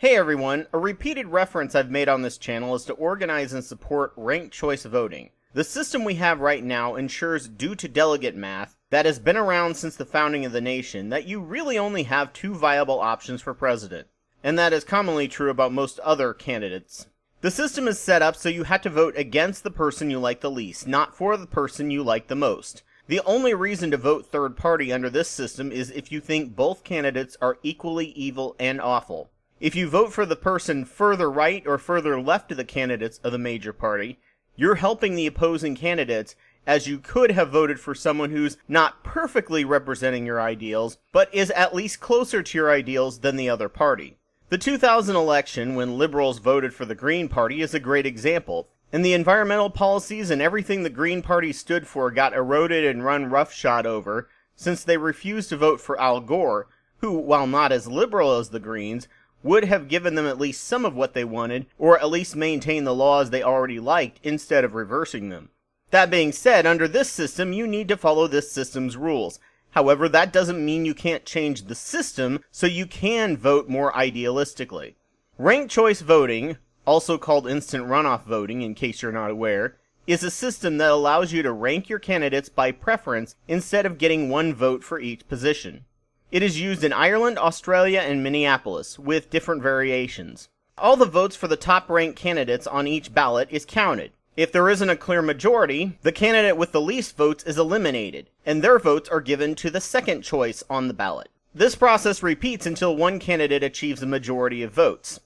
Hey everyone, a repeated reference I've made on this channel is to organize and support ranked choice voting. The system we have right now ensures, due to delegate math, that has been around since the founding of the nation, that you really only have two viable options for president. And that is commonly true about most other candidates. The system is set up so you have to vote against the person you like the least, not for the person you like the most. The only reason to vote third party under this system is if you think both candidates are equally evil and awful. If you vote for the person further right or further left of the candidates of the major party, you're helping the opposing candidates, as you could have voted for someone who's not perfectly representing your ideals, but is at least closer to your ideals than the other party. The 2000 election, when liberals voted for the Green Party, is a great example, and the environmental policies and everything the Green Party stood for got eroded and run roughshod over, since they refused to vote for Al Gore, who, while not as liberal as the Greens, would have given them at least some of what they wanted, or at least maintain the laws they already liked instead of reversing them. That being said, under this system, you need to follow this system's rules. However, that doesn't mean you can't change the system so you can vote more idealistically. Ranked choice voting, also called instant runoff voting in case you're not aware, is a system that allows you to rank your candidates by preference instead of getting one vote for each position. It is used in Ireland, Australia, and Minneapolis, with different variations. All the votes for the top-ranked candidates on each ballot is counted. If there isn't a clear majority, the candidate with the least votes is eliminated, and their votes are given to the second choice on the ballot. This process repeats until one candidate achieves a majority of votes.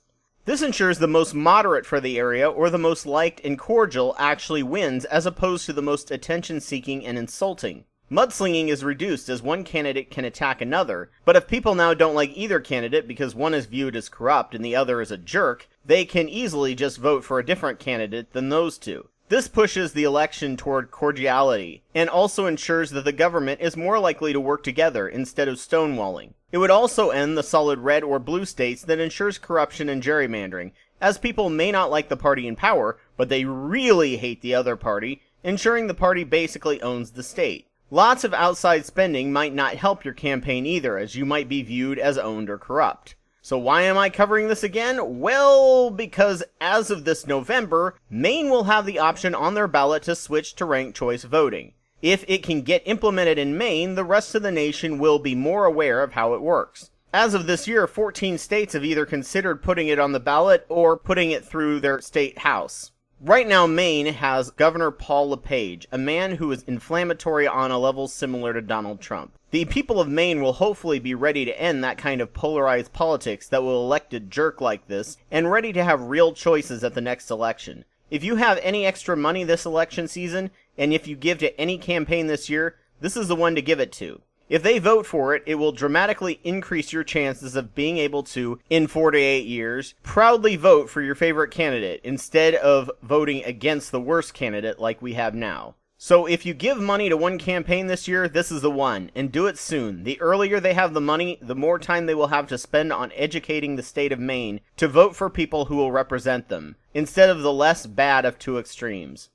This ensures the most moderate for the area, or the most liked and cordial, actually wins, as opposed to the most attention-seeking and insulting. Mudslinging is reduced as one candidate can attack another, but if people now don't like either candidate because one is viewed as corrupt and the other as a jerk, they can easily just vote for a different candidate than those two. This pushes the election toward cordiality, and also ensures that the government is more likely to work together instead of stonewalling. It would also end the solid red or blue states that ensures corruption and gerrymandering, as people may not like the party in power, but they really hate the other party, ensuring the party basically owns the state. Lots of outside spending might not help your campaign either, as you might be viewed as owned or corrupt. So why am I covering this again? Well, because as of this November, Maine will have the option on their ballot to switch to ranked choice voting. If it can get implemented in Maine, the rest of the nation will be more aware of how it works. As of this year, 14 states have either considered putting it on the ballot or putting it through their state house. Right now, Maine has Governor Paul LePage, a man who is inflammatory on a level similar to Donald Trump. The people of Maine will hopefully be ready to end that kind of polarized politics that will elect a jerk like this, and ready to have real choices at the next election. If you have any extra money this election season, and if you give to any campaign this year, this is the one to give it to. If they vote for it, it will dramatically increase your chances of being able to, in 4 to 8 years, proudly vote for your favorite candidate instead of voting against the worst candidate like we have now. So if you give money to one campaign this year, this is the one, and do it soon. The earlier they have the money, the more time they will have to spend on educating the state of Maine to vote for people who will represent them, instead of the less bad of two extremes.